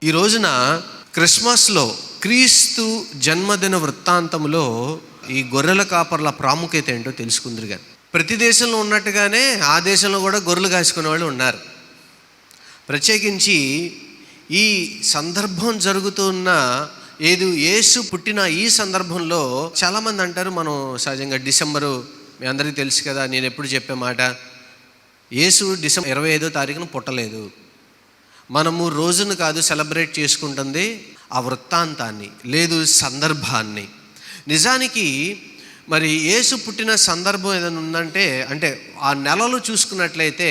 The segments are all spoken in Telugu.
ఈ రోజున క్రిస్మస్లో క్రీస్తు జన్మదిన వృత్తాంతంలో ఈ గొర్రెల కాపర్ల ప్రాముఖ్యత ఏంటో తెలుసుకుందరు. కానీ ప్రతి దేశంలో ఉన్నట్టుగానే ఆ దేశంలో కూడా గొర్రెలు కాసుకునే వాళ్ళు ఉన్నారు. ప్రత్యేకించి ఈ సందర్భం జరుగుతున్న యేసు పుట్టిన ఈ సందర్భంలో చాలామంది అంటారు, మనం సహజంగా డిసెంబరు, మీ అందరికీ తెలుసు కదా, నేను ఎప్పుడు చెప్పే మాట, యేసు డిసెంబర్ 25వ తారీఖున పుట్టలేదు. మనము రోజును కాదు సెలబ్రేట్ చేసుకుంటుంది ఆ వృత్తాంతాన్ని, లేదు సందర్భాన్ని. నిజానికి మరి యేసు పుట్టిన సందర్భం ఏదైనా ఉందంటే, అంటే ఆ నెలలు చూసుకున్నట్లయితే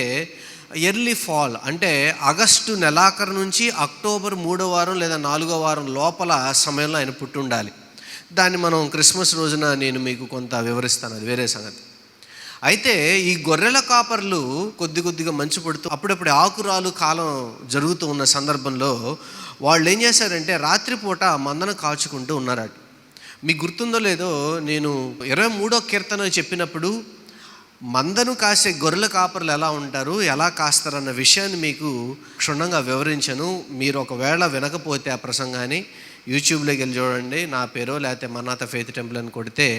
ఎర్లీ ఫాల్, అంటే ఆగస్టు నెలాఖరు నుంచి అక్టోబర్ 3వ వారం లేదా 4వ వారం లోపల సమయంలో ఆయన పుట్టి ఉండాలి. దాన్ని మనం క్రిస్మస్ రోజున నేను మీకు కొంత వివరిస్తాను, అది వేరే సంగతి. అయితే ఈ గొర్రెల కాపర్లు కొద్దిగా మంచు పడుతూ అప్పుడప్పుడు ఆకురాలు కాలం జరుగుతూ ఉన్న సందర్భంలో వాళ్ళు ఏం చేశారంటే రాత్రిపూట మందను కాచుకుంటూ ఉన్నారట. మీకు గుర్తుందో లేదో, నేను 23వ కీర్తన చెప్పినప్పుడు మందను కాసే గొర్రెల కాపర్లు ఎలా ఉంటారు, ఎలా కాస్తారన్న విషయాన్ని మీకు క్షుణ్ణంగా వివరించాను. మీరు ఒకవేళ వినకపోతే ఆ ప్రసంగాన్ని యూట్యూబ్లోకి వెళ్ళి చూడండి. నా పేరో లేకపోతే మన్నాత ఫెయిత్ టెంపుల్ అని కొడితే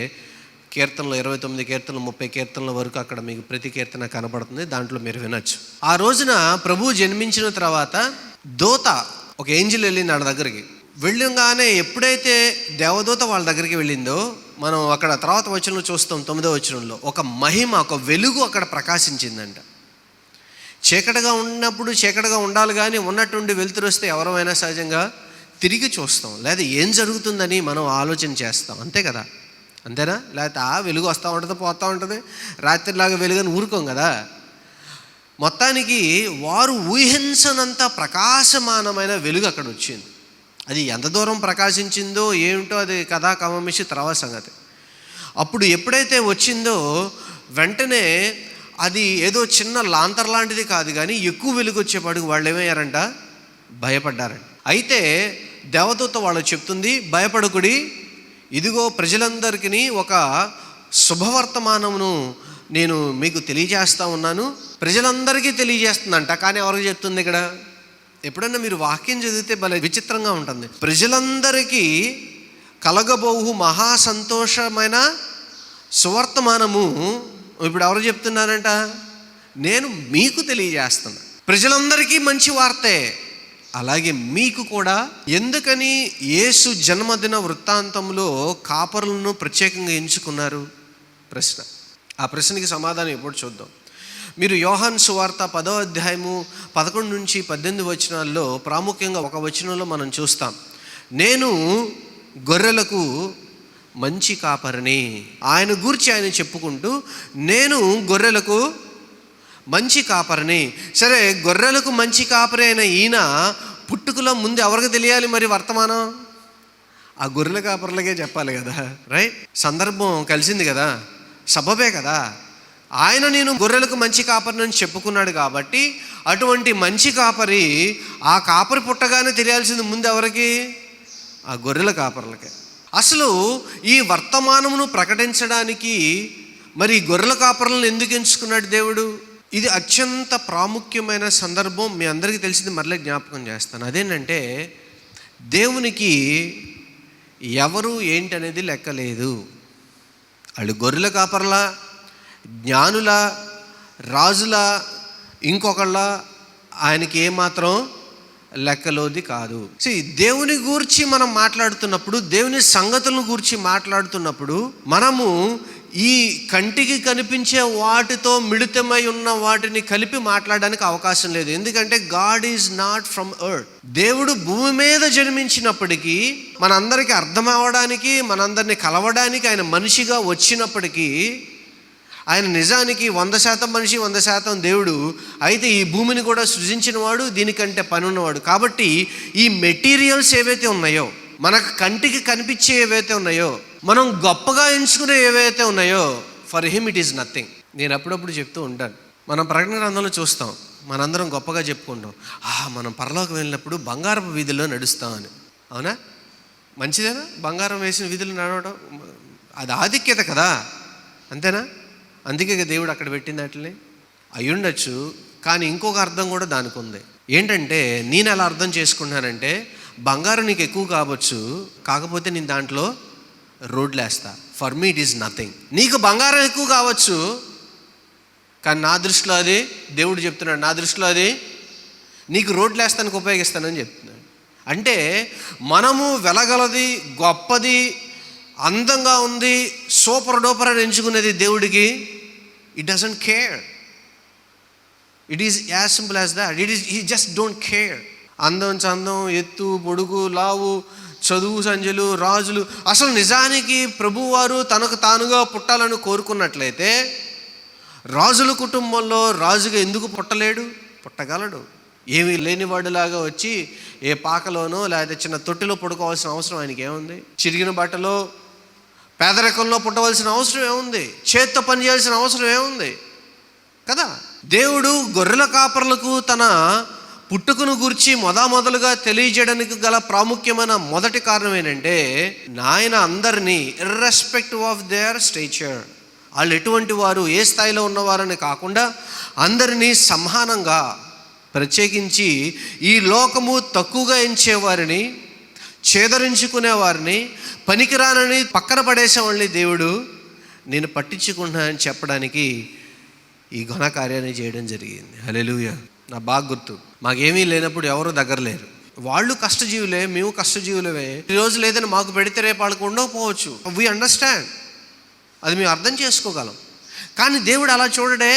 కీర్తనలు 29 కీర్తనలు 30 కీర్తనల వరకు అక్కడ మీకు ప్రతి కీర్తన కనబడుతుంది, దాంట్లో మీరు వినొచ్చు. ఆ రోజున ప్రభువు జన్మించిన తర్వాత దూత, ఒక ఏంజిల్ వెళ్ళింది వాళ్ళ దగ్గరికి. వెళ్ళంగానే ఎప్పుడైతే దేవదూత వాళ్ళ దగ్గరికి వెళ్ళిందో, మనం అక్కడ తర్వాత వచనంలో చూస్తాం, 9వ వచనంలో ఒక మహిమ, ఒక వెలుగు అక్కడ ప్రకాశించిందంట. చీకటిగా ఉన్నప్పుడు చీకటిగా ఉండాలి, కానీ ఉన్నట్టుండి వెలుతురు వస్తే ఎవరైనా సహజంగా తిరిగి చూస్తాం, లేదా ఏం జరుగుతుందని మనం ఆలోచన చేస్తాం, అంతే కదా, అంతేనా? లేకపోతే వెలుగు వస్తూ ఉంటుంది, పోతూ ఉంటుంది, రాత్రిలాగా వెలుగని ఊరుకోం కదా. మొత్తానికి వారు ఊహించనంత ప్రకాశమానమైన వెలుగు అక్కడ వచ్చింది. అది ఎంత దూరం ప్రకాశించిందో ఏమిటో అది కథా కమమిషి తర్వాత సంగతి. అప్పుడు ఎప్పుడైతే వచ్చిందో వెంటనే అది ఏదో చిన్న లాంతర్ లాంటిది కాదు, కానీ ఎక్కువ వెలుగు వచ్చేపాటికి వాళ్ళు ఏమయ్యారంట, భయపడ్డారంట. అయితే దేవదూత వాళ్ళు చెప్తుంది, భయపడకుడి, ఇదిగో ప్రజలందరికీ ఒక శుభవర్తమానమును నేను మీకు తెలియజేస్తా ఉన్నాను. ప్రజలందరికీ తెలియజేస్తుందంట, కానీ ఎవరికి చెప్తుంది ఇక్కడ? ఎప్పుడన్నా మీరు వాక్యం చదివితే భలే విచిత్రంగా ఉంటుంది. ప్రజలందరికీ కలగబోహు మహా సంతోషమైన సువర్తమానము ఇప్పుడు ఎవరు చెప్తున్నారంట? నేను మీకు తెలియజేస్తున్నా. ప్రజలందరికీ మంచి వార్తే, అలాగే మీకు కూడా. ఎందుకని యేసు జన్మదిన వృత్తాంతంలో కాపరులను ప్రత్యేకంగా ఎంచుకున్నారు? ప్రశ్న. ఆ ప్రశ్నకి సమాధానం ఎప్పుడు చూద్దాం. మీరు యోహాను సువార్త 10వ అధ్యాయము 11 నుంచి 18 వచనాల్లో ప్రాముఖ్యంగా ఒక వచనంలో మనం చూస్తాం, నేను గొర్రెలకు మంచి కాపరిని. ఆయన గూర్చి ఆయన చెప్పుకుంటూ, నేను గొర్రెలకు మంచి కాపరిని. సరే, గొర్రెలకు మంచి కాపరి అయిన ఈయన పుట్టుకలో ముందు ఎవరికి తెలియాలి మరి వర్తమానం? ఆ గొర్రెల కాపర్లకే చెప్పాలి కదా, రైట్? సందర్భం కలిసింది కదా, సబబే కదా. ఆయన నేను గొర్రెలకు మంచి కాపరిని అని చెప్పుకున్నాడు కాబట్టి, అటువంటి మంచి కాపరి, ఆ కాపరి పుట్టగానే తెలియాల్సింది ముందు ఎవరికి? ఆ గొర్రెల కాపర్లకే. అసలు ఈ వర్తమానమును ప్రకటించడానికి మరి గొర్రెల కాపర్లను ఎందుకు ఎంచుకున్నాడు దేవుడు? ఇది అత్యంత ప్రాముఖ్యమైన సందర్భం. మీ అందరికీ తెలిసింది, మరలే జ్ఞాపకం చేస్తాను. అదేంటంటే, దేవునికి ఎవరు ఏంటనేది లెక్కలేదు. వాళ్ళు గొర్రెల కాపర్ల, జ్ఞానుల, రాజుల, ఇంకొకళ్ళ, ఆయనకి ఏమాత్రం లెక్కలోది కాదు. దేవుని గూర్చి మనం మాట్లాడుతున్నప్పుడు, దేవుని సంగతులను గూర్చి మాట్లాడుతున్నప్పుడు, మనము ఈ కంటికి కనిపించే వాటితో మిళితమై ఉన్న వాటిని కలిపి మాట్లాడడానికి అవకాశం లేదు. ఎందుకంటే God is not from earth. దేవుడు భూమి మీద జన్మించినప్పటికీ, మనందరికీ అర్థం అవ్వడానికి, మనందరినీ కలవడానికి ఆయన మనిషిగా వచ్చినప్పటికీ, ఆయన నిజానికి 100% మనిషి, 100% దేవుడు. అయితే ఈ భూమిని కూడా సృజించిన వాడు, దీనికంటే పని ఉన్నవాడు. కాబట్టి ఈ మెటీరియల్స్ ఏవైతే ఉన్నాయో, మనకు కంటికి కనిపించే ఏవైతే ఉన్నాయో, మనం గొప్పగా ఎంచుకునే ఏవైతే ఉన్నాయో, for him it is nothing. నేను అప్పుడప్పుడు చెప్తూ ఉంటాను, మనం ప్రకటన గ్రంథంలో చూస్తాం, మనందరం గొప్పగా చెప్పుకుంటాం, మనం పరలోకి వెళ్ళినప్పుడు బంగారపు వీధుల్లో నడుస్తామని. అవునా? మంచిదేనా? బంగారం వేసిన వీధులు నడవడం అది ఆధిక్యత కదా, అంతేనా? అందుకే దేవుడు అక్కడ పెట్టింది వాటిని. అయ్యుండొచ్చు, కానీ ఇంకొక అర్థం కూడా దానికి ఉంది. ఏంటంటే నేను ఎలా అర్థం చేసుకుంటున్నానంటే, బంగారం నీకు ఎక్కువ కావచ్చు, కాకపోతే నేను దాంట్లో రోడ్లు వేస్తా. For me it is nothing. నీకు బంగారం ఎక్కువ కావచ్చు, కానీ నా దృష్టిలో అది, దేవుడు చెప్తున్నాడు, నా దృష్టిలో అది నీకు రోడ్లు వేస్తానికి ఉపయోగిస్తానని చెప్తున్నాడు. అంటే మనము వెలగలది, గొప్పది, అందంగా ఉంది, సూపర్ డూపర్ అని ఎంచుకునేది దేవుడికి it doesn't care. It is as simple as that. He just don't care. అందం, చందం, ఎత్తు, పొడుగు, లావు, చదువు సంజలు, రాజులు, అసలు నిజానికి ప్రభువారు తనకు తానుగా పుట్టాలని కోరుకున్నట్లయితే రాజుల కుటుంబంలో రాజుగా ఎందుకు పుట్టలేడు? పుట్టగలడు. ఏమీ లేనివాడులాగా వచ్చి ఏ పాకలోనో లేకపోతే చిన్న తొట్టిలో పడుకోవాల్సిన అవసరం ఆయనకి ఏముంది? చిరిగిన బట్టలో పేదరికంలో పుట్టవలసిన అవసరం ఏముంది? చేత్తో పని చేయాల్సిన అవసరం ఏముంది కదా? దేవుడు గొర్రెల కాపర్లకు తన పుట్టుకను గురించి మొదలుగా తెలియజేయడానికి గల ప్రాముఖ్యమైన మొదటి కారణం ఏంటంటే, ఆయన అందరినీ ఇర్రెస్పెక్టివ్ ఆఫ్ దేర్ స్టేచర్, వాళ్ళు ఎటువంటి వారు, ఏ స్థాయిలో ఉన్నవారని కాకుండా అందరినీ సమానంగా, ప్రత్యేకించి ఈ లోకము తక్కువగా ఎంచేవారిని, చేదరించుకునేవారిని, పనికిరానని పక్కన పడేసేవాళ్ళని దేవుడు నేను పట్టించుకుంటున్నానని చెప్పడానికి ఈ ఘనకార్యాన్ని చేయడం జరిగింది. హల్లెలూయా. నా బాగా గుర్తు, మాకేమీ లేనప్పుడు ఎవరు దగ్గర లేరు. వాళ్ళు కష్టజీవులే, మేము కష్టజీవులమే. ఈరోజు లేదని మాకు పెడితే రేపు వాళ్ళకు ఉండకపోవచ్చు. వీ అండర్స్టాండ్, అది మేము అర్థం చేసుకోగలం. కానీ దేవుడు అలా చూడడే.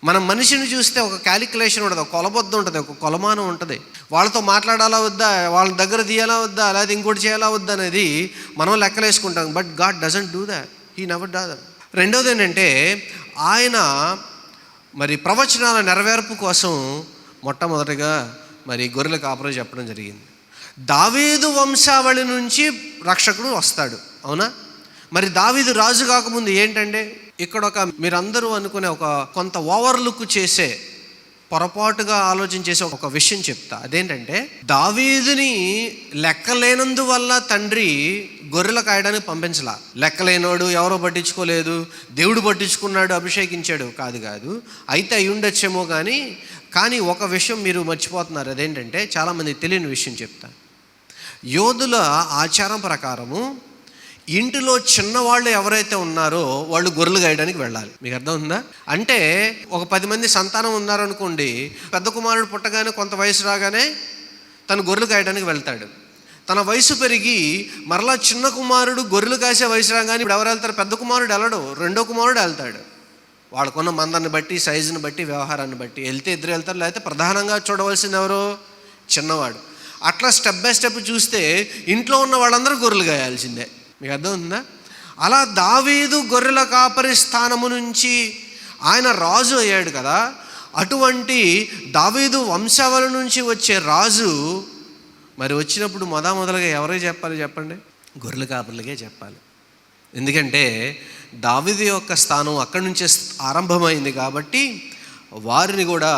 మనం మనిషిని చూస్తే ఒక క్యాలిక్యులేషన్ ఉంటుంది, ఒక కొలబొద్ద ఉంటుంది, ఒక కొలమానం ఉంటుంది. వాళ్ళతో మాట్లాడాలా వద్దా, వాళ్ళ దగ్గర తీయాలా వద్దా, లేదా ఇంకోటి చేయాలా వద్దా అనేది మనం లెక్కలేసుకుంటాం. But God doesn't do that. He never does that. రెండోది ఏంటంటే, ఆయన మరి ప్రవచనాల నెరవేర్పు కోసం మొట్టమొదటిగా మరి గొర్రెల కాపరి చెప్పడం జరిగింది. దావీదు వంశావళి నుంచి రక్షకుడు వస్తాడు, అవునా? మరి దావీదు రాజు కాకముందు ఏంటంటే, ఇక్కడ ఒక మీరందరూ అనుకునే ఒక కొంత ఓవర్లుక్ చేసే, పొరపాటుగా ఆలోచన చేసే ఒక విషయం చెప్తా. అదేంటంటే, దావీదుని లెక్కలేనందువల్ల తండ్రి గొర్రెలు కాయడానికి పంపించలా. లెక్కలేనోడు, ఎవరో పట్టించుకోలేదు, దేవుడు పట్టించుకున్నాడు, అభిషేకించాడు, కాదు. అయితే అయి ఉండొచ్చేమో కానీ ఒక విషయం మీరు మర్చిపోతున్నారు. అదేంటంటే, చాలామంది తెలియని విషయం చెప్తా. యోధుల ఆచారం ప్రకారము ఇంటిలో చిన్నవాళ్ళు ఎవరైతే ఉన్నారో వాళ్ళు గొర్రెలు గాయడానికి వెళ్ళాలి. మీకు అర్థమవుతుందా? అంటే ఒక 10 మంది సంతానం ఉన్నారనుకోండి, పెద్ద కుమారుడు పుట్టగానే కొంత వయసు రాగానే తను గొర్రెలు కాయడానికి వెళ్తాడు. తన వయసు పెరిగి మరలా చిన్న కుమారుడు గొర్రెలు కాసే వయసు రాగానే ఇప్పుడు ఎవరు వెళ్తారు? పెద్ద కుమారుడు వెళ్ళడు, రెండో కుమారుడు వెళ్తాడు. వాళ్ళకున్న మందాన్ని బట్టి, సైజుని బట్టి, వ్యవహారాన్ని బట్టి వెళ్తే ఇద్దరు వెళ్తారు, లేకపోతే ప్రధానంగా చూడవలసింది ఎవరో చిన్నవాడు. అట్లా స్టెప్ బై స్టెప్ చూస్తే ఇంట్లో ఉన్న వాళ్ళందరూ గొర్రెలు కాయాల్సిందే. మీకు అర్థమవుతుందా? అలా దావీదు గొర్రెల కాపరి స్థానము నుంచి ఆయన రాజు అయ్యాడు కదా. అటువంటి దావీదు వంశావళి నుంచి వచ్చే రాజు మరి వచ్చినప్పుడు మొదలుగా ఎవరికి చెప్పాలి చెప్పండి? గొర్రెల కాపర్లకే చెప్పాలి. ఎందుకంటే దావీదు యొక్క స్థానం అక్కడి నుంచే ఆరంభమైంది కాబట్టి వారిని కూడా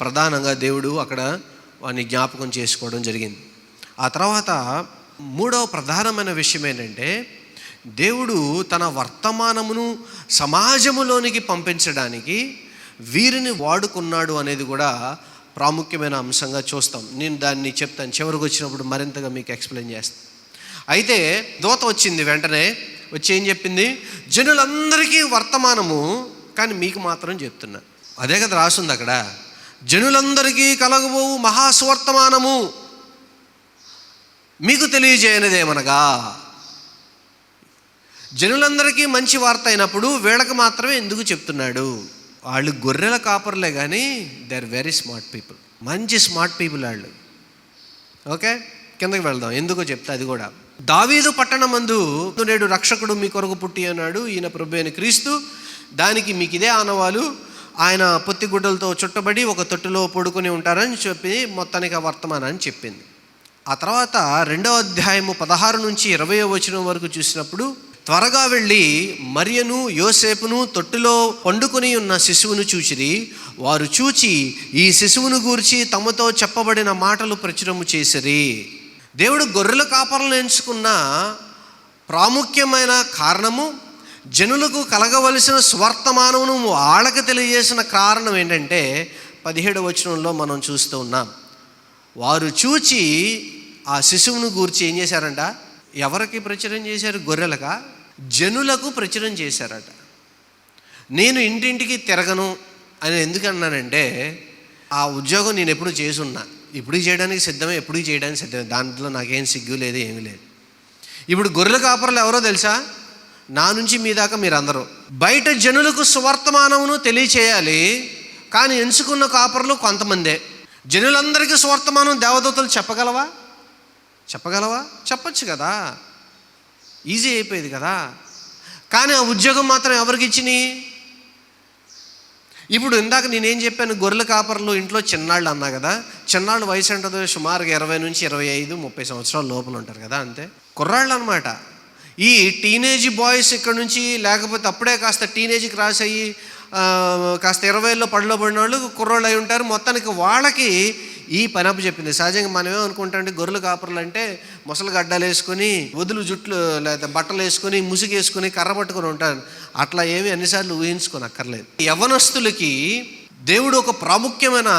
ప్రధానంగా దేవుడు అక్కడ వారిని జ్ఞాపకం చేసుకోవడం జరిగింది. ఆ తర్వాత మూడవ ప్రధానమైన విషయం ఏంటంటే, దేవుడు తన వర్తమానమును సమాజములోనికి పంపించడానికి వీరిని వాడుకున్నాడు అనేది కూడా ప్రాముఖ్యమైన అంశంగా చూస్తాం. నేను దాన్ని చెప్తాను, చివరికి వచ్చినప్పుడు మరింతగా మీకు ఎక్స్ప్లెయిన్ చేస్తాను. అయితే దూత వచ్చింది, వెంటనే వచ్చి ఏం చెప్పింది? జనులందరికీ వర్తమానము, కానీ మీకు మాత్రం చెప్తున్నా. అదే కదా రాసింది అక్కడ, జనులందరికీ కలగబోవు మహాస్వర్తమానము మీకు తెలియజేయనిదేమనగా. జనులందరికీ మంచి వార్త అయినప్పుడు వీళ్ళకి మాత్రమే ఎందుకు చెప్తున్నాడు? వాళ్ళు గొర్రెల కాపర్లే కానీ they are very smart people, మంచి స్మార్ట్ పీపుల్ వాళ్ళు. ఓకే, కిందకి వెళ్దాం, ఎందుకో చెప్తా అది కూడా. దావీదు పట్టణమందు నేడు రక్షకుడు మీ కొరకు పుట్టి అన్నాడు, ఈయన ప్రభు అయిన క్రీస్తు. దానికి మీకు ఇదే ఆనవాలు, ఆయన పొత్తిగుడ్డలతో చుట్టబడి ఒక తొట్టులో పడుకొని ఉంటారని చెప్పి మొత్తానికి ఆ వర్తమానాన్ని చెప్పింది. ఆ తర్వాత 2వ అధ్యాయము 16 నుంచి 20వ వచనం వరకు చూసినప్పుడు, త్వరగా వెళ్ళి మరియను యోసేపును తొట్టిలో పండుకొని ఉన్న శిశువును చూచిరి. వారు చూచి ఈ శిశువును గూర్చి తమతో చెప్పబడిన మాటలు ప్రచురము చేసిరి. దేవుడు గొర్రెల కాపరులను ఎంచుకున్న ప్రాముఖ్యమైన కారణము, జనులకు కలగవలసిన స్వర్తమానమును వాళ్ళకి తెలియజేసిన కారణం ఏంటంటే, 17వ వచనంలో మనం చూస్తూ ఉన్నాం. వారు చూచి ఆ శిశువును గూర్చి ఏం చేశారంట? ఎవరికి ప్రచురం చేశారు? గొర్రెలకా? జనులకు ప్రచురం చేశారట. నేను ఇంటింటికి తిరగను అని ఎందుకు అన్నానంటే, ఆ ఉద్యోగం నేను ఎప్పుడు చేసున్నా, ఇప్పుడు చేయడానికి సిద్ధమే, ఎప్పుడు చేయడానికి సిద్ధమే, దాంట్లో నాకేం సిగ్గు లేదు, ఏమీ లేదు. ఇప్పుడు గొర్రెల కాపరులు ఎవరో తెలుసా? నా నుంచి మీ దాకా మీరందరూ బయట జనులకు సువర్తమానమును తెలియచేయాలి. కానీ ఎంచుకున్న కాపరులు కొంతమందే. జనులందరికీ సువర్తమానం దేవదూతలు చెప్పగలవా? చెప్పచ్చు కదా, ఈజీ అయిపోయేది కదా. కానీ ఆ ఉద్యోగం మాత్రం ఎవరికి ఇచ్చినాయి? ఇప్పుడు ఇందాక నేనేం చెప్పాను? గొర్రెల కాపర్లు ఇంట్లో చిన్నాళ్ళు అన్నా కదా. చిన్నాళ్ళు వయసు ఉంటుంది సుమారుగా 20 నుంచి 25-30 సంవత్సరాల లోపల ఉంటారు కదా, అంతే కుర్రాళ్ళు అనమాట. ఈ టీనేజ్ బాయ్స్ ఇక్కడ నుంచి, లేకపోతే అప్పుడే కాస్త టీనేజ్ క్రాస్ అయ్యి కాస్త 20లో పడిలో పడిన వాళ్ళు కుర్రాళ్ళు అయి ఉంటారు. మొత్తానికి వాళ్ళకి ఈ పని అప్పు చెప్పింది. సహజంగా మనమేమో అనుకుంటా అంటే గొర్రెల కాపర్లు అంటే ముసలి గడ్డలు వేసుకొని, వదులు జుట్లు లేదా బట్టలు వేసుకొని, ముసుగు వేసుకొని, కర్ర పట్టుకొని ఉంటారు. అట్లా ఏమి అన్నిసార్లు ఊహించుకొని అక్కర్లేదు. యవ్వనస్తులకి దేవుడు ఒక ప్రాముఖ్యమైన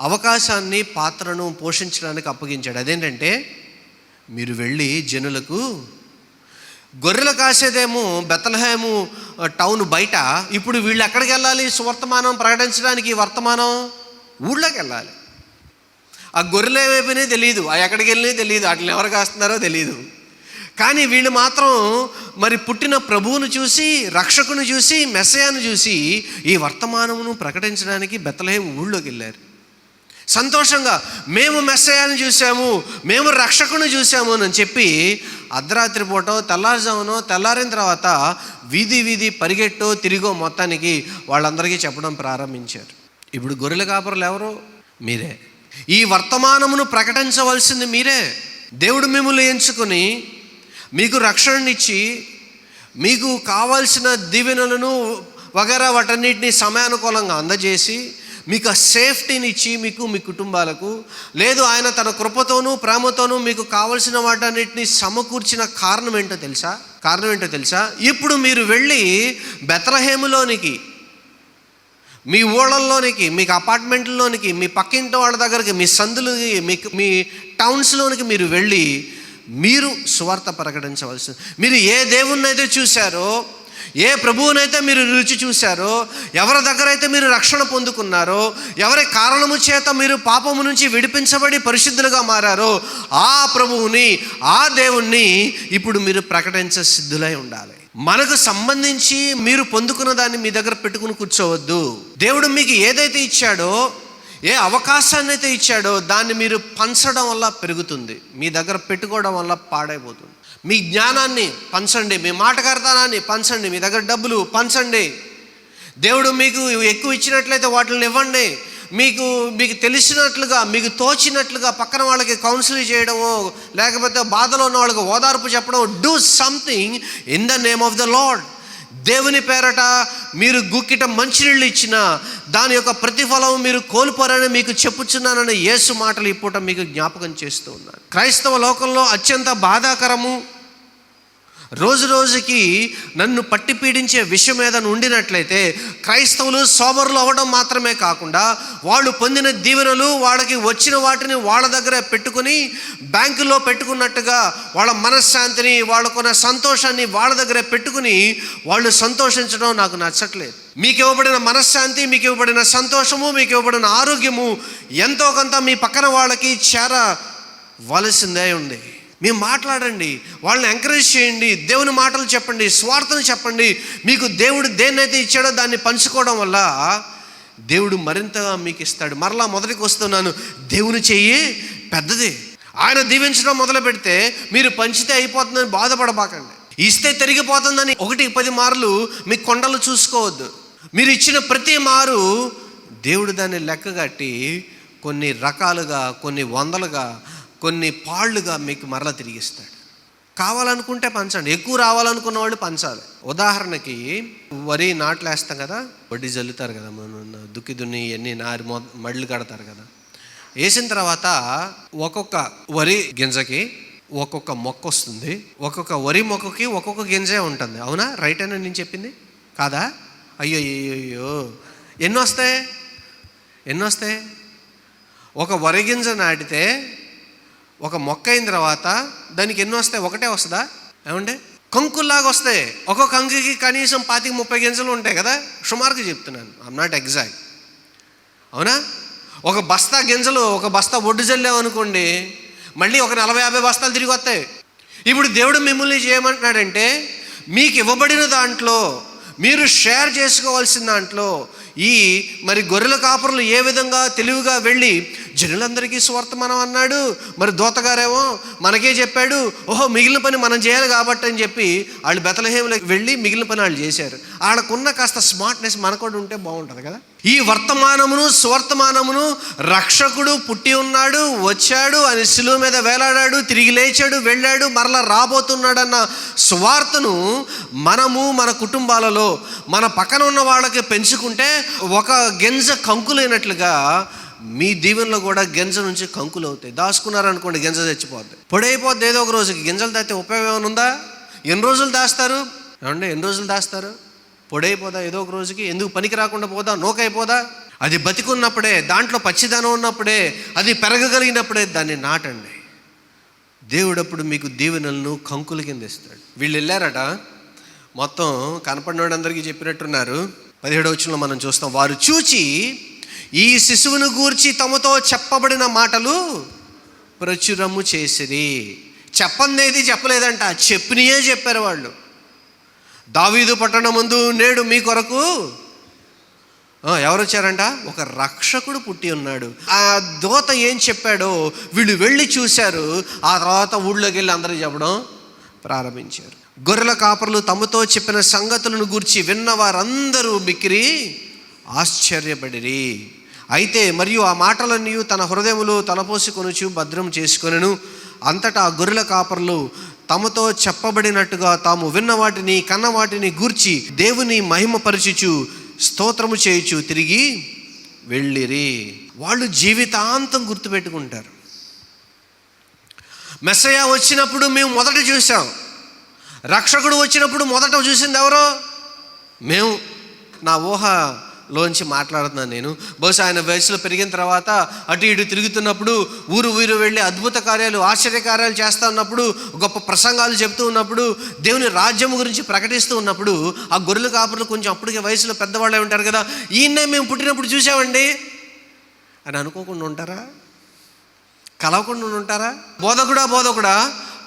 అవకాశాన్ని, పాత్రను పోషించడానికి అప్పగించాడు. అదేంటంటే, మీరు వెళ్ళి జనులకు, గొర్రెలు కాసేదేమో బెత్లెహేము టౌన్ బయట, ఇప్పుడు వీళ్ళు ఎక్కడికి వెళ్ళాలి? సువర్తమానం ప్రకటించడానికి. వర్తమానం ఊళ్ళోకి వెళ్ళాలి. ఆ గొర్రెలు ఏమైపోయినాయో తెలియదు, ఆ ఎక్కడికి వెళ్ళినాయో తెలియదు, వాటిని ఎవరు కాస్తున్నారో తెలియదు. కానీ వీళ్ళు మాత్రం మరి పుట్టిన ప్రభువును చూసి, రక్షకుని చూసి, మెస్సయాను చూసి ఈ వర్తమానమును ప్రకటించడానికి బెత్లెహేము ఊళ్ళోకి వెళ్ళారు. సంతోషంగా మేము మెస్సయాను చూసాము, మేము రక్షకుని చూసాము అని చెప్పి అర్ధరాత్రి పూటో తెల్లారుజామునో తెల్లారిన తర్వాత వీధి పరిగెట్టో తిరిగో మొత్తానికి వాళ్ళందరికీ చెప్పడం ప్రారంభించారు. ఇప్పుడు గొర్రెల కాపరులు ఎవరు? మీరే. ఈ వర్తమానమును ప్రకటించవలసింది మీరే. దేవుడు మిమ్మల్ని ఎంచుకొని మీకు రక్షణనిచ్చి, మీకు కావాల్సిన దీవెనలను వగైరా వాటన్నిటిని సమయానుకూలంగా అందజేసి, మీకు ఆ సేఫ్టీని ఇచ్చి, మీకు మీ కుటుంబాలకు, లేదు ఆయన తన కృపతోనూ ప్రేమతోనూ మీకు కావలసిన వాటన్నిటిని సమకూర్చిన కారణం ఏంటో తెలుసా? ఇప్పుడు మీరు వెళ్ళి బెత్లెహేములోనికి, మీ ఊళ్ళల్లోనికి, మీకు అపార్ట్మెంట్లోనికి, మీ పక్కింటి వాళ్ళ దగ్గరికి, మీ సందులకి, మీ టౌన్స్లోనికి మీరు వెళ్ళి మీరు సువార్త ప్రకటించవలసింది. మీరు ఏ దేవుణ్ణైతే చూశారో, ఏ ప్రభువునైతే మీరు రుచి చూశారో, ఎవరి దగ్గర అయితే మీరు రక్షణ పొందుకున్నారో, ఎవరి కారణము చేత మీరు పాపము నుంచి విడిపించబడి పరిశుద్ధులుగా మారారో, ఆ ప్రభువుని, ఆ దేవుణ్ణి ఇప్పుడు మీరు ప్రకటించే సిద్ధులై ఉండాలి. మనకు సంబంధించి మీరు పొందుకున్న దాన్ని మీ దగ్గర పెట్టుకుని కూర్చోవద్దు. దేవుడు మీకు ఏదైతే ఇచ్చాడో, ఏ అవకాశాన్ని అయితే ఇచ్చాడో దాన్ని మీరు పంచడం వల్ల పెరుగుతుంది, మీ దగ్గర పెట్టుకోవడం వల్ల పాడైపోతుంది. మీ జ్ఞానాన్ని పంచండి, మీ మాటకారితనాన్ని పంచండి, మీ దగ్గర డబ్బులు పంచండి. దేవుడు మీకు ఎక్కువ ఇచ్చినట్లయితే వాటిని ఇవ్వండి. మీకు తెలిసినట్లుగా, మీకు తోచినట్లుగా పక్కన వాళ్ళకి కౌన్సిలింగ్ చేయడమో, లేకపోతే బాధలో ఉన్న వాళ్ళకి ఓదార్పు చెప్పడం. Do something in the name of the lord. దేవుని పేరట మీరు గుక్కిట మంచినీళ్ళు ఇచ్చినా దాని యొక్క ప్రతిఫలం మీరు కోల్పోరని మీకు చెప్పుచున్నానని యేసు మాటలు ఈ పూట మీకు జ్ఞాపకం చేస్తూ ఉన్నాను. క్రైస్తవ లోకంలో అత్యంత బాధాకరము, రోజు రోజుకి నన్ను పట్టి పీడించే విషయం ఏదైనా ఉండినట్లయితే, క్రైస్తవులు సోబరులు అవ్వడం మాత్రమే కాకుండా వాళ్ళు పొందిన దీవెనలు, వాళ్ళకి వచ్చిన వాటిని వాళ్ళ దగ్గర పెట్టుకుని, బ్యాంకులో పెట్టుకున్నట్టుగా వాళ్ళ మనశ్శాంతిని, వాళ్ళకున్న సంతోషాన్ని వాళ్ళ దగ్గర పెట్టుకుని వాళ్ళు సంతోషించడం నాకు నచ్చట్లేదు. మీకు ఇవ్వబడిన మనశ్శాంతి, మీకు ఇవ్వబడిన సంతోషము, మీకు ఇవ్వబడిన ఆరోగ్యము ఎంతో కొంత మీ పక్కన వాళ్ళకి చేరవలసిందే ఉంది. మీరు మాట్లాడండి, వాళ్ళని ఎంకరేజ్ చేయండి, దేవుని మాటలు చెప్పండి, స్వార్థను చెప్పండి. మీకు దేవుడు దేన్నైతే ఇచ్చాడో దాన్ని పంచుకోవడం వల్ల దేవుడు మరింతగా మీకు ఇస్తాడు. మరలా మొదటికి వస్తున్నాను, దేవుని చెయ్యి పెద్దది. ఆయన దీవించడం మొదలు పెడితే మీరు పంచితే అయిపోతుందని బాధపడబాకండి. ఇస్తే తిరిగిపోతుందని 1-10 మార్లు మీ కొండలు చూసుకోవద్దు. మీరు ఇచ్చిన ప్రతి మారు దేవుడు దాన్ని లెక్కగట్టి కొన్ని రకాలుగా, కొన్ని వందలుగా, కొన్ని పాళ్ళుగా మీకు మరలా తిరిగిస్తాడు. కావాలనుకుంటే పంచండి, ఎక్కువ రావాలనుకున్న వాళ్ళు పంచాలి. ఉదాహరణకి వరి నాట్లు వేస్తాం కదా, వడ్డీ జల్లుతారు కదా, దుక్కి దున్ని ఎన్ని మడులు కడతారు కదా. వేసిన తర్వాత ఒక్కొక్క వరి గింజకి ఒక్కొక్క మొక్క వస్తుంది, ఒక్కొక్క వరి మొక్కకి ఒక్కొక్క గింజే ఉంటుంది. అవునా? రైట్ అని నేను చెప్పింది కాదా? అయ్యో ఎన్ని వస్తాయి? ఎన్ని వస్తాయి? ఒక వరిగింజ నాటితే ఒక మొక్క అయిన తర్వాత దానికి ఎన్ని వస్తాయి? ఒకటే వస్తుందా? ఏమంటే కంకుల్లాగా వస్తాయి. ఒక్కొక్క కంకుకి కనీసం 25-30 గింజలు ఉంటాయి కదా, సుమారుగా చెప్తున్నాను, ఐఎమ్ నాట్ ఎగ్జాక్ట్. అవునా? ఒక బస్తా గింజలు, ఒక బస్తా ఒడ్డు జల్లామనుకోండి, మళ్ళీ ఒక 40-50 బస్తాలు తిరిగి వస్తాయి. ఇప్పుడు దేవుడు మిమ్మల్ని చేయమంటున్నాడంటే, మీకు ఇవ్వబడిన దాంట్లో మీరు షేర్ చేసుకోవాల్సిన దాంట్లో ఈ మరి గొర్రెల కాపరులు ఏ విధంగా తెలివిగా వెళ్ళి జనులందరికీ సువార్తమానం అన్నాడు, మరి దూతగారేమో మనకే చెప్పాడు, ఓహో మిగిలిన పని మనం చేయాలి కాబట్టి అని చెప్పి వాళ్ళు బెత్లెహేములోకి వెళ్ళి మిగిలిన పని వాళ్ళు చేశారు. వాళ్ళకున్న కాస్త స్మార్ట్నెస్ మనకు కూడా ఉంటే బాగుంటుంది కదా. ఈ వర్తమానమును సువర్తమానమును రక్షకుడు పుట్టి ఉన్నాడు, వచ్చాడు, ఆయన శిలువ మీద వేలాడాడు, తిరిగి లేచాడు, వెళ్ళాడు, మరలా రాబోతున్నాడన్న సువార్తను మనము మన కుటుంబాలలో మన పక్కన ఉన్న వాళ్ళకి పెంచుకుంటే ఒక గింజ కంకులైనట్లుగా మీ దీవెనలో కూడా గింజ నుంచి కంకులు అవుతాయి. దాచుకున్నారనుకోండి గింజ చచ్చిపోద్ది, పొడైపోద్ది. ఏదో ఒక రోజుకి గింజలు దాస్తే ఉపయోగం ఏమైనా ఉందా? ఎన్ని రోజులు దాస్తారు? ఏమంటే ఎన్ని రోజులు దాస్తారు? పొడైపోదా ఏదో ఒక రోజుకి? ఎందుకు పనికి రాకుండా పోదా? నోకైపోదా? అది బతికున్నప్పుడే, దాంట్లో పచ్చిదనం ఉన్నప్పుడే, అది పెరగగలిగినప్పుడే దాన్ని నాటండి. దేవుడప్పుడు మీకు దీవెనలను కంకుల కింద ఇస్తాడు. వీళ్ళు వెళ్ళారట, మొత్తం కనపడినోడందరికీ చెప్పినట్టున్నారు. 17వ వచనంలో మనం చూస్తాం, వారు చూచి ఈ శిశువును గూర్చి తమతో చెప్పబడిన మాటలు ప్రచురము చేసిరి. చెప్పందేది చెప్పలేదంట, చెప్పినయే చెప్పారు వాళ్ళు. దావీదు పట్టణమందు నేడు మీ కొరకు ఎవరు వచ్చారంట? ఒక రక్షకుడు పుట్టి ఉన్నాడు. ఆ దూత ఏం చెప్పాడో వీళ్ళు వెళ్ళి చూశారు. ఆ తర్వాత ఊళ్ళోకి వెళ్ళి అందరూ చెప్పడం ప్రారంభించారు. గొర్రెల కాపరులు తమతో చెప్పిన సంగతులను గూర్చి విన్న వారందరూ మిక్కిరి ఆశ్చర్యపడిరి. అయితే మరియు ఆ మాటలన్నీ తన హృదయములో తలపోసుకొనుచు భద్రం చేసుకొనెను. అంతటా ఆ గొర్రెల కాపరులు తమతో చెప్పబడినట్టుగా తాము విన్న వాటిని కన్న వాటిని గూర్చి దేవుని మహిమపరచుచు స్తోత్రము చేయుచు తిరిగి వెళ్ళిరి. వాళ్ళు జీవితాంతం గుర్తుపెట్టుకుంటారు. మెస్సయ్య వచ్చినప్పుడు మేము మొదట చూసాం, రక్షకుడు వచ్చినప్పుడు మొదట చూసింది ఎవరో? మేము. నా ఊహలోంచి మాట్లాడుతున్నాను నేను. బహుశా ఆయన వయసులో పెరిగిన తర్వాత అటు ఇటు తిరుగుతున్నప్పుడు, ఊరు వెళ్ళి అద్భుత కార్యాలు, ఆశ్చర్యకార్యాలు చేస్తూ ఉన్నప్పుడు, గొప్ప ప్రసంగాలు చెప్తూ ఉన్నప్పుడు, దేవుని రాజ్యం గురించి ప్రకటిస్తూ ఉన్నప్పుడు ఆ గొర్రెల కాపరులు కొంచెం అప్పటికే వయసులో పెద్దవాళ్ళే ఉంటారు కదా, ఈయన్నే మేము పుట్టినప్పుడు చూసామండి అని అనుకోకుండా ఉంటారా? కలవకుండా ఉంటారా? బోధకుడా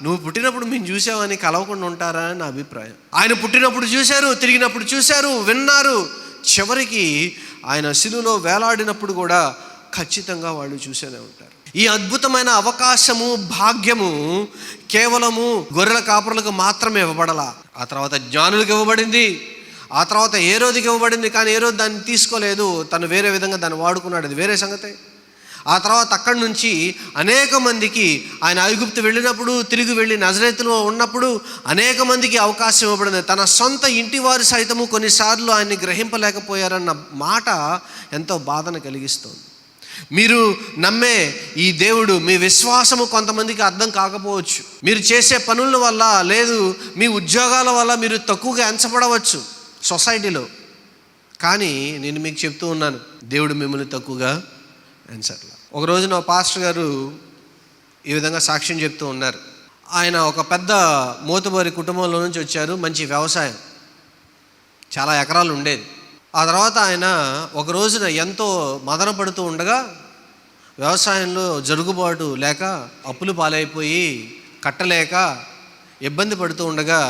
నువ్వు పుట్టినప్పుడు మేము చూసామని కలవకుండా ఉంటారా అని నా అభిప్రాయం. ఆయన పుట్టినప్పుడు చూశారు, తిరిగినప్పుడు చూశారు, విన్నారు, చివరికి ఆయన శిలువలో వేలాడినప్పుడు కూడా ఖచ్చితంగా వాళ్ళు చూసేనే ఉంటారు. ఈ అద్భుతమైన అవకాశము, భాగ్యము కేవలము గొర్రెల కాపరులకు మాత్రమే ఇవ్వబడాల. ఆ తర్వాత జ్ఞానులకు ఇవ్వబడింది, ఆ తర్వాత హేరోదుకి ఇవ్వబడింది. కానీ హేరోదు దాన్ని తీసుకోలేదు, తను వేరే విధంగా దాన్ని వాడుకున్నాడు, అది వేరే సంగతే. ఆ తర్వాత అక్కడి నుంచి అనేక మందికి ఆయన ఐగుప్తు వెళ్ళినప్పుడు, తిరిగి వెళ్ళి నజరేతులో ఉన్నప్పుడు అనేక మందికి అవకాశం ఇవ్వబడింది. తన సొంత ఇంటి వారు సైతము కొన్నిసార్లు ఆయన్ని గ్రహింపలేకపోయారన్న మాట ఎంతో బాధను కలిగిస్తుంది. మీరు నమ్మే ఈ దేవుడు, మీ విశ్వాసము కొంతమందికి అర్థం కాకపోవచ్చు. మీరు చేసే పనుల వల్ల, లేదు మీ ఉద్యోగాల వల్ల మీరు తక్కువగా ఎంచబడవచ్చు సొసైటీలో. కానీ నేను మీకు చెప్తూ ఉన్నాను, దేవుడు మిమ్మల్ని తక్కువగా ఎంచట్లా. ఒకరోజు నా పాస్టర్ గారు ఈ విధంగా సాక్ష్యం చెప్తూ ఉన్నారు. ఆయన ఒక పెద్ద మోతుబరి కుటుంబంలో నుంచి వచ్చారు, మంచి వ్యవసాయం, చాలా ఎకరాలు ఉండేది. ఆ తర్వాత ఆయన ఒక రోజున ఎంతో మదన పడుతూ ఉండగా, వ్యవసాయంలో జరుగుబాటు లేక అప్పులు పాలైపోయి కట్టలేక ఇబ్బంది పడుతూ ఉండగా,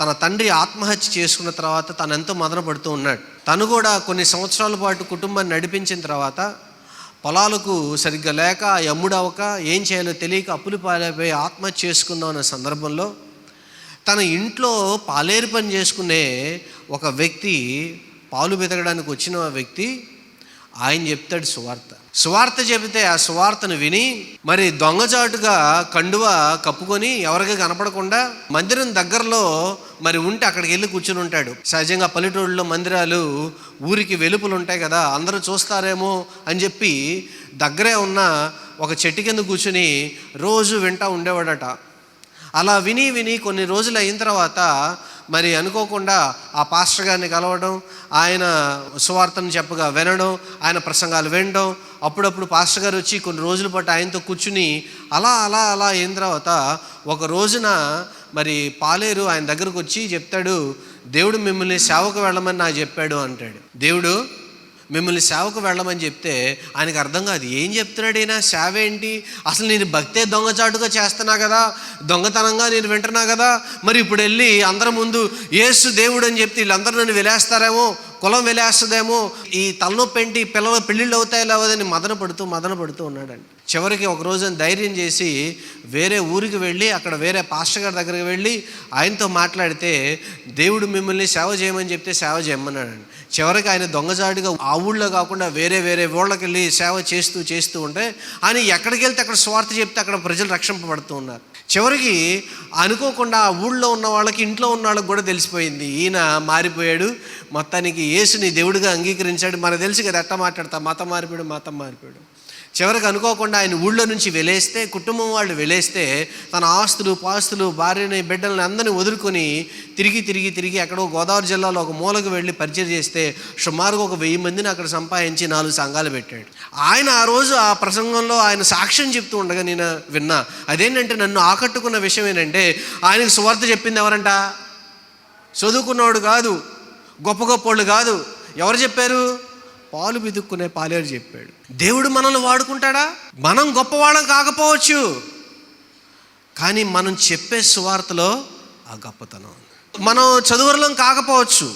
తన తండ్రి ఆత్మహత్య చేసుకున్న తర్వాత తను ఎంతో మదన పడుతూ ఉన్నాడు. తను కూడా కొన్ని సంవత్సరాల పాటు కుటుంబాన్ని నడిపించిన తర్వాత పొలాలకు సరిగ్గా లేక, అమ్ముడవక, ఏం చేయాలో తెలియక అప్పులు పాలైపోయి ఆత్మహత్య చేసుకుందాం అనే సందర్భంలో తన ఇంట్లో పాలేరు పని చేసుకునే ఒక వ్యక్తి, పాలు వెతకడానికి వచ్చిన వ్యక్తి ఆయన చెప్తాడు సువార్త చెబితే ఆ సువార్తను విని మరి దొంగచాటుగా కండువ కప్పుకొని ఎవరికి కనపడకుండా మందిరం దగ్గరలో మరి ఉంటే అక్కడికి వెళ్ళి కూర్చుని ఉంటాడు. సహజంగా పల్లెటూళ్ళలో మందిరాలు ఊరికి వెలుపులు ఉంటాయి కదా, అందరూ చూస్తారేమో అని చెప్పి దగ్గరే ఉన్న ఒక చెట్టు కింద కూర్చుని రోజు వింటూ ఉండేవాడట. అలా విని కొన్ని రోజులు అయిన తర్వాత మరి అనుకోకుండా ఆ పాస్టర్ గారిని కలవడం, ఆయన సువార్తను చెప్పగా వినడం, ఆయన ప్రసంగాలు వినడం, అప్పుడప్పుడు పాస్టర్ గారు వచ్చి కొన్ని రోజుల పాటు ఆయనతో కూర్చుని అలా అలా అలా అయిన తర్వాత ఒక రోజున మరి పాలేరు ఆయన దగ్గరకు వచ్చి చెప్తాడు, దేవుడు మిమ్మల్ని సేవకు వెళ్ళమని నాకు చెప్పాడు అంటాడు. దేవుడు మిమ్మల్ని సేవకు వెళ్ళమని చెప్తే ఆయనకు అర్థం కాదు, ఏం చెప్తున్నాడు ఈయన, సేవ ఏంటి, అసలు నేను భక్తే దొంగచాటుగా చేస్తున్నా కదా, దొంగతనంగా నేను వింటున్నా కదా, మరి ఇప్పుడు వెళ్ళి అందరి ముందు యేసు దేవుడు అని చెప్తే వీళ్ళందరూ నన్ను వెలేస్తారేమో, కులం వెలేస్తుందేమో, ఈ తలనొప్పి ఏంటి, పిల్లల పెళ్ళిళ్ళు అవుతాయి లేవదని మదన పడుతూ ఉన్నాడండి. చివరికి ఒక రోజున ధైర్యం చేసి వేరే ఊరికి వెళ్ళి అక్కడ వేరే పాస్టర్ గారి దగ్గరికి వెళ్ళి ఆయనతో మాట్లాడితే దేవుడు మిమ్మల్ని సేవ చేయమని చెప్తే సేవ చేయమన్నాడండి. చివరికి ఆయన దొంగజాడిగా ఆ ఊళ్ళో కాకుండా వేరే ఊళ్ళకి వెళ్ళి సేవ చేస్తూ ఉంటే ఆయన ఎక్కడికి వెళ్తే అక్కడ స్వార్థ చెప్తే అక్కడ ప్రజలు రక్షింపబడుతూ ఉన్నారు. చివరికి అనుకోకుండా ఆ ఊళ్ళో ఉన్న వాళ్ళకి, ఇంట్లో ఉన్న వాళ్ళకి కూడా తెలిసిపోయింది, ఈయన మారిపోయాడు, మొత్తానికి యేసుని దేవుడిగా అంగీకరించాడు. మనకు తెలుసు కదా ఎట్లా మాట్లాడతా, మతం మారిపోయాడు. చివరికి అనుకోకుండా ఆయన ఊళ్ళో నుంచి వెలేస్తే, కుటుంబం వాళ్ళు వెలేస్తే, తన ఆస్తులు పాస్తులు భార్యని బిడ్డలని అందరినీ వదులుకొని తిరిగి ఎక్కడో గోదావరి జిల్లాలో ఒక మూలకు వెళ్ళి పరిచయం చేస్తే సుమారుగా ఒక 1000 మందిని అక్కడ సంపాదించి 4 సంఘాలు పెట్టాడు. ఆయన ఆ రోజు ఆ ప్రసంగంలో ఆయన సాక్ష్యం చెప్తూ ఉండగా నేను విన్నా. అదేంటంటే నన్ను ఆకట్టుకున్న విషయం ఏంటంటే, ఆయనకు సువార్త చెప్పింది ఎవరంట, చదువుకున్నవాడు కాదు, గొప్ప వాళ్ళు కాదు. ఎవరు చెప్పారు, పాలు బిదుక్కునే పాలేరు చెప్పాడు. దేవుడు మనల్ని వాడుకుంటాడా? మనం గొప్పవాళ్ళం కాకపోవచ్చు, కానీ మనం చెప్పే సువార్తలో ఆ గొప్పతనం. మనం చదువులం కాకపోవచ్చు,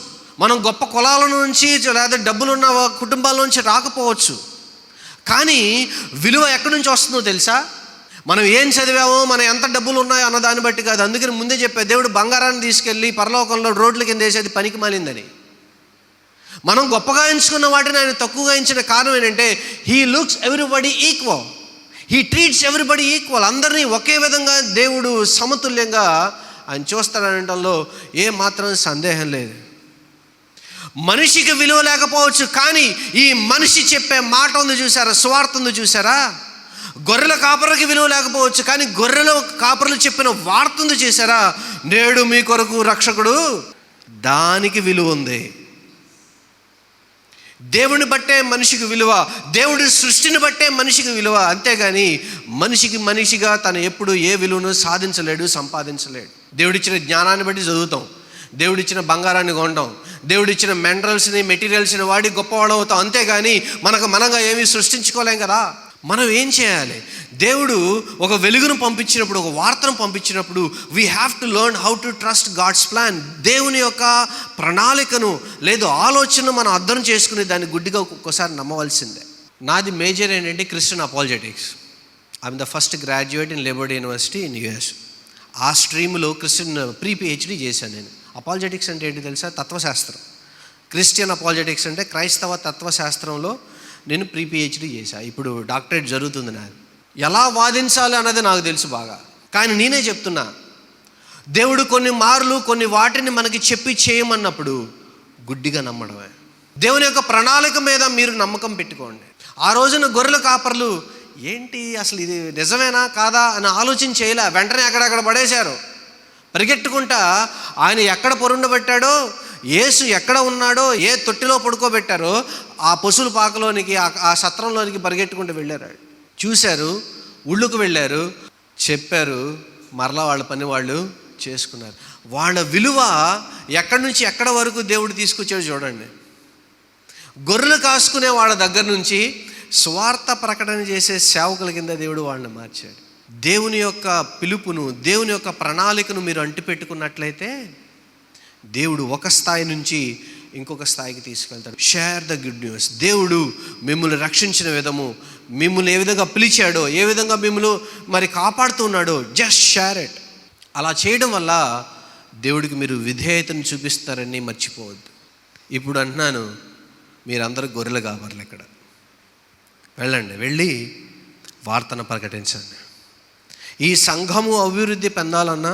మనం గొప్ప కులాల నుంచి లేదా డబ్బులున్న కుటుంబాల నుంచి రాకపోవచ్చు, కానీ విలువ ఎక్కడి నుంచి వస్తుందో తెలుసా? మనం ఏం చదివామో, మనం ఎంత డబ్బులు ఉన్నాయో అన్న దాన్ని బట్టి కాదు. అందుకని ముందే చెప్పే, దేవుడు బంగారాన్ని తీసుకెళ్ళి పరలోకంలో రోడ్ల కింద వేసేది పనికి మాలిందని. మనం గొప్పగా ఎంచుకున్న వాటిని ఆయన తక్కువగా ఎంచిన కారణం ఏంటంటే, he looks everybody equal, he treats everybody equal. అందరినీ ఒకే విధంగా దేవుడు సమతుల్యంగా ఆయన చూస్తాడనటంలో ఏ మాత్రం సందేహం లేదు. మనిషికి విలువ లేకపోవచ్చు, కానీ ఈ మనిషి చెప్పే మాట ఉంది చూసారా, స్వార్థ ఉంది చూసారా. గొర్రెల కాపరికి విలువ లేకపోవచ్చు, కానీ గొర్రెల కాపరులు చెప్పిన వార్త ఉంది చూసారా, నేడు మీ కొరకు రక్షకుడు, దానికి విలువ ఉంది. దేవుని బట్టే మనిషికి విలువ, దేవుడి సృష్టిని బట్టే మనిషికి విలువ. అంతేగాని మనిషిగా తను ఎప్పుడు ఏ విలువను సాధించలేడు, సంపాదించలేడు. దేవుడిచ్చిన జ్ఞానాన్ని బట్టి చదువుతాం, దేవుడిచ్చిన బంగారాన్ని కొంటాం, దేవుడిచ్చిన మెటీరియల్స్ని వాడి గొప్పవాళ్ళం అవుతాం. అంతేగాని మనంగా ఏమీ సృష్టించుకోలేం కదా. మనం ఏం చేయాలి? దేవుడు ఒక వెలుగును పంపించినప్పుడు, ఒక వార్తను పంపించినప్పుడు, we have to learn how to trust God's plan. దేవుని యొక్క ప్రణాళికను లేదు ఆలోచనను మనం అర్థం చేసుకుని దాన్ని గుడ్డిగా ఒక్కొక్కసారి నమ్మవలసిందే. నాది మేజర్ ఏంటంటే Christian apologetics. I'm the first graduate in laboured university in US. ఆ స్ట్రీమ్లో క్రిస్టియన్ PhD చేశాను నేను. అపాలజెటిక్స్ అంటే ఏంటి తెలుసా? తత్వశాస్త్రం. క్రిస్టియన్ అపాలజెటిక్స్ అంటే క్రైస్తవ తత్వశాస్త్రంలో నేను PhD చేశాను. ఇప్పుడు డాక్టరేట్ జరుగుతుంది నాది. ఎలా వాదించాలి అన్నది నాకు తెలుసు బాగా, కానీ నేనే చెప్తున్నా, దేవుడు కొన్ని వాటిని మనకి చెప్పి చేయమన్నప్పుడు గుడ్డిగా నమ్మడమే. దేవుని యొక్క ప్రణాళిక మీద మీరు నమ్మకం పెట్టుకోండి. ఆ రోజున గొర్రెల కాపర్లు ఏంటి అసలు ఇది నిజమేనా కాదా అని ఆలోచన చేయలే, వెంటనే అక్కడక్కడ పడేశారు. పరిగెట్టుకుంటా ఆయన ఎక్కడ పొరుండబెట్టాడో, యేసు ఎక్కడ ఉన్నాడో, ఏ తొట్టిలో పడుకోబెట్టారో ఆ పశువుల పాకలోనికి, ఆ సత్రంలోనికి పరిగెట్టుకుంటూ వెళ్ళారు. చూశారు, ఊళ్ళోకి వెళ్ళారు, చెప్పారు, మరలా వాళ్ళ పని వాళ్ళు చేసుకున్నారు. వాళ్ళ విలువ ఎక్కడి నుంచి ఎక్కడ వరకు దేవుడు తీసుకొచ్చాడు చూడండి. గొర్రెలు కాసుకునే వాళ్ళ దగ్గర నుంచి స్వార్థ ప్రకటన చేసే సేవకుల కింద దేవుడు వాళ్ళని మార్చాడు. దేవుని యొక్క పిలుపును, దేవుని యొక్క ప్రణాళికను మీరు అంటిపెట్టుకున్నట్లయితే దేవుడు ఒక స్థాయి నుంచి ఇంకొక స్థాయికి తీసుకెళ్తాడు. Share the good news. దేవుడు మిమ్మల్ని రక్షించిన విధము, మిమ్మల్ని ఏ విధంగా పిలిచాడో, ఏ విధంగా మిమ్మల్ని మరి కాపాడుతున్నాడో, జస్ట్ షేర్ ఇట్. అలా చేయడం వల్ల దేవుడికి మీరు విధేయతను చూపిస్తారని మర్చిపోవద్దు. ఇప్పుడు అంటున్నాను, మీరందరూ గొర్రెలు కాపర్లు. ఇక్కడ వెళ్ళి వార్తను ప్రకటించండి. ఈ సంఘము అభివృద్ధి పొందాలన్నా,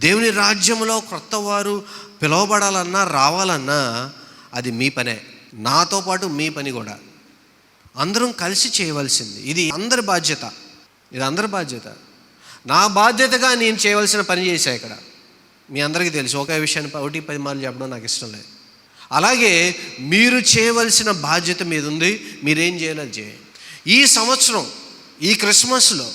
దేవుని రాజ్యంలో క్రొత్త వారు పిలువబడాలన్నా, రావాలన్నా అది మీ పనే, నాతో పాటు మీ పని కూడా. అందరం కలిసి చేయవలసింది. ఇది అందరి బాధ్యత. నా బాధ్యతగా నేను చేయవలసిన పని చేశా ఇక్కడ. మీ అందరికీ తెలుసు. ఒకే విషయాన్ని 1-10 మార్లు చెప్పడం నాకు ఇష్టం లేదు. అలాగే మీరు చేయవలసిన బాధ్యత మీద ఉంది. మీరేం చేయాలి అది చేయండి. ఈ సంవత్సరం ఈ క్రిస్మస్లో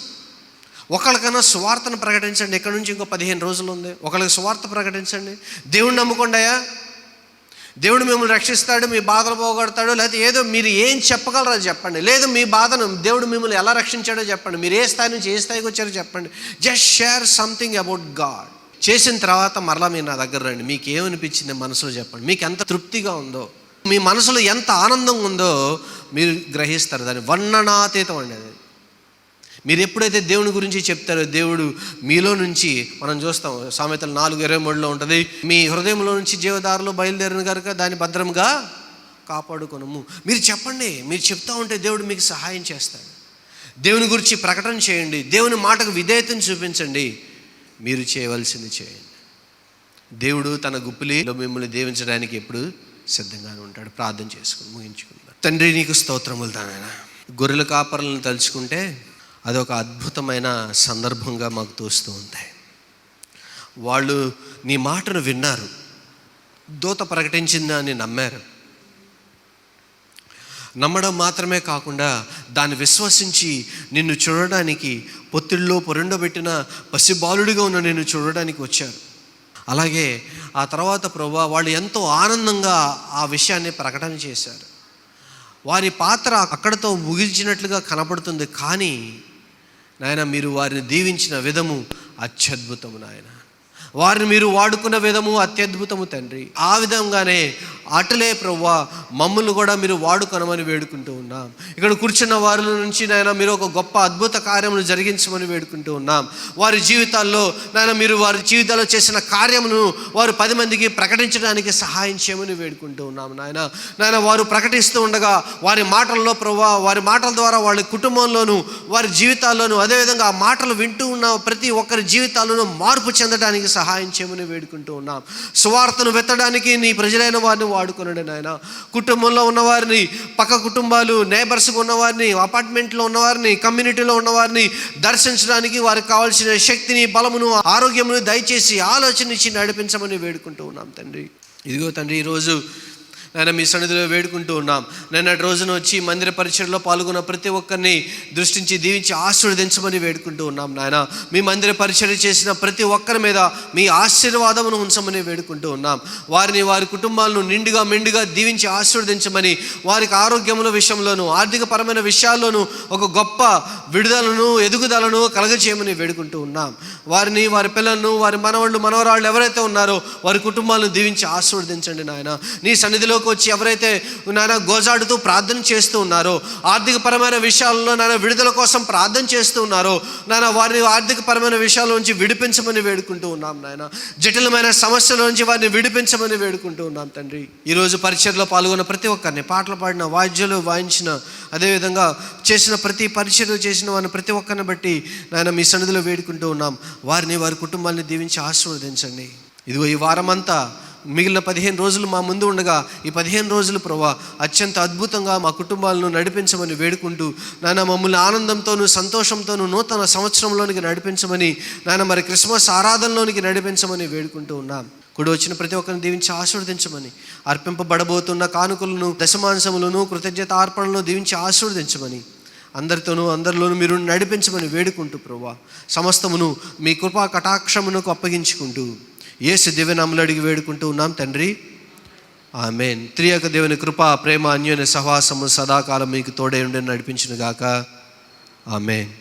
ఒకళ్ళకన్నా సువార్తను ప్రకటించండి. ఇక్కడ నుంచి ఇంకో 15 రోజులు ఉంది. ఒకళ్ళకి సువార్త ప్రకటించండి. దేవుడిని నమ్ముకోండియా, దేవుడు మిమ్మల్ని రక్షిస్తాడు, మీ బాధలు పోగొడతాడు, లేకపోతే ఏదో మీరు ఏం చెప్పగలరో చెప్పండి. లేదు మీ బాధను దేవుడు మిమ్మల్ని ఎలా రక్షించాడో చెప్పండి. మీరు ఏ స్థాయి నుంచి ఏ స్థాయికి వచ్చారో చెప్పండి. Just share something about God. చేసిన తర్వాత మరలా మీరు నా దగ్గర రండి. మీకు ఏమనిపించింది మనసులో చెప్పండి. మీకు ఎంత తృప్తిగా ఉందో, మీ మనసులో ఎంత ఆనందంగా ఉందో మీరు గ్రహిస్తారు. దాన్ని వర్ణనాతీతం అండి అది. మీరు ఎప్పుడైతే దేవుని గురించి చెప్తారో దేవుడు మీలో నుంచి, మనం చూస్తాం సామెతలు 4:23 ఉంటుంది, మీ హృదయంలో నుంచి జీవదారులు బయలుదేరిన కనుక దాన్ని భద్రంగా కాపాడుకొనుము. మీరు చెప్పండి. మీరు చెప్తా ఉంటే దేవుడు మీకు సహాయం చేస్తాడు. దేవుని గురించి ప్రకటన చేయండి. దేవుని మాటకు విధేయతను చూపించండి. మీరు చేయవలసింది చేయండి. దేవుడు తన గుప్పిలిలో మిమ్మల్ని దీవించడానికి ఎప్పుడు సిద్ధంగానే ఉంటాడు. ప్రార్థన చేసుకుని ముగించుకుందాం. తండ్రి నీకు స్తోత్రములు నాయనా. గొర్రెల కాపరులను తలుచుకుంటే అదొక అద్భుతమైన సందర్భంగా మాకు తోస్తూ ఉంది. వాళ్ళు నీ మాటను విన్నారు, దూత ప్రకటించిందని నమ్మారు. నమ్మడం మాత్రమే కాకుండా దాన్ని విశ్వసించి నిన్ను చూడడానికి, పొత్తిళ్ళలో పొరిండబెట్టిన పసిబాలుడిగా ఉన్న నిన్ను చూడడానికి వచ్చారు. అలాగే ఆ తర్వాత ప్రభువా వాళ్ళు ఎంతో ఆనందంగా ఆ విషయాన్ని ప్రకటన చేశారు. వారి పాత్ర అక్కడితో ముగించినట్లుగా కనపడుతుంది. కానీ నాయన మీరు వారిని దీవించిన విధము అత్యద్భుతము నాయన. వారిని మీరు వాడుకున్న విధము అత్యద్భుతము తండ్రి. ఆ విధంగానే అటులే ప్రభువా మమ్మల్ని కూడా మీరు వాడుకొనమని వేడుకుంటూ ఉన్నాం. ఇక్కడ కూర్చున్న వారి నుంచి నాయన మీరు ఒక గొప్ప అద్భుత కార్యమును జరిగించమని వేడుకుంటూ ఉన్నాం. వారి జీవితాల్లో నాయన మీరు వారి జీవితాల్లో చేసిన కార్యమును వారు 10 మందికి ప్రకటించడానికి సహాయం చేయమని వేడుకుంటూ ఉన్నాం నాయన. నాయన వారు ప్రకటిస్తూ ఉండగా వారి మాటల్లో ప్రభువా, వారి మాటల ద్వారా వాళ్ళ కుటుంబంలోనూ వారి జీవితాల్లోనూ, అదేవిధంగా ఆ మాటలు వింటూ ఉన్న ప్రతి ఒక్కరి జీవితాల్లోనూ మార్పు చెందడానికి సహాయం చేయమని వేడుకుంటూ ఉన్నాం. సువార్తను వెత్తడానికి నీ ప్రజలైన వారిని వాడుకున్నాడు నాయన. కుటుంబంలో ఉన్నవారిని, పక్క కుటుంబాలు, నేబర్స్గా ఉన్నవారిని, అపార్ట్మెంట్లో ఉన్నవారిని, కమ్యూనిటీలో ఉన్నవారిని దర్శించడానికి వారికి కావాల్సిన శక్తిని, బలమును, ఆరోగ్యమును దయచేసి ఆలోచన ఇచ్చి నడిపించమని వేడుకుంటూ ఉన్నాం తండ్రి. ఇదిగో తండ్రి ఈరోజు నాయన మీ సన్నిధిలో వేడుకుంటూ ఉన్నాం. నిన్నటి రోజున వచ్చి మందిర పరిచర్లో పాల్గొన్న ప్రతి ఒక్కరిని దృష్టించి దీవించి ఆశీర్వదించమని వేడుకుంటూ ఉన్నాం నాయన. మీ మందిర పరిచర్య చేసిన ప్రతి ఒక్కరి మీద మీ ఆశీర్వాదమును ఉంచమని వేడుకుంటూ ఉన్నాం. వారిని, వారి కుటుంబాలను నిండుగా మెండుగా దీవించి ఆశీర్వదించమని, వారికి ఆరోగ్యముల విషయంలోనూ ఆర్థికపరమైన విషయాల్లోనూ ఒక గొప్ప విడుదలను, ఎదుగుదలను కలగజేయమని వేడుకుంటూ ఉన్నాం. వారిని, వారి పిల్లలను, వారి మనవాళ్ళు, మనవరాళ్ళు ఎవరైతే ఉన్నారో వారి కుటుంబాలను దీవించి ఆశీర్వదించండి నాయన. నీ సన్నిధిలో వచ్చి ఎవరైతే నాయన గోజాడుతూ ప్రార్థన చేస్తూ ఉన్నారో, ఆర్థికపరమైన విషయాల్లో నాయన విడుదల కోసం ప్రార్థన చేస్తూ ఉన్నారో నాయన వారిని ఆర్థికపరమైన విషయాల నుంచి విడిపించమని వేడుకుంటూ ఉన్నాం నాయన. జటిలమైన సమస్యల నుంచి వారిని విడిపించమని వేడుకుంటూ ఉన్నాం తండ్రి. ఈరోజు పరిచర్లో పాల్గొన్న ప్రతి ఒక్కరిని, పాటలు పాడిన, వాద్యాలు వాయించిన, అదేవిధంగా చేసిన ప్రతి పరిచర్య చేసిన వారిని ప్రతి ఒక్కరిని బట్టి నాయన మీ సన్నిధిలో వేడుకుంటూ ఉన్నాం. వారిని, వారి కుటుంబాన్ని దీవించి ఆశీర్వదించండి. ఇదిగో ఈ వారమంతా మిగిలిన 15 రోజులు మా ముందు ఉండగా ఈ 15 రోజులు ప్రభువా అత్యంత అద్భుతంగా మా కుటుంబాలను నడిపించమని వేడుకుంటూ నాయన మమ్మల్ని ఆనందంతోనూ సంతోషంతోనూ నూతన సంవత్సరంలోనికి నడిపించమని, నాయన మరి క్రిస్మస్ ఆరాధనలోనికి నడిపించమని వేడుకుంటూ ఉన్నాం. కూడా వచ్చిన ప్రతి ఒక్కరిని దీవించి ఆశీర్వదించమని, అర్పింపబడబోతున్న కానుకలను, దశమాంసములను, కృతజ్ఞత అర్పణలను దీవించి ఆశీర్వదించమని, అందరిలోనూ మీరు నడిపించమని వేడుకుంటూ ప్రభువా సమస్తమును మీ కృపా కటాక్షమునకు అప్పగించుకుంటూ యేసు దివ్యనామములో అడిగి వేడుకుంటూ ఉన్నాం తండ్రి. ఆమేన్. త్రియక దేవుని కృప, ప్రేమ, అన్యోన్య సహవాసము సదాకాలం మీకు తోడై ఉండి నడిపించును గాక. ఆమేన్.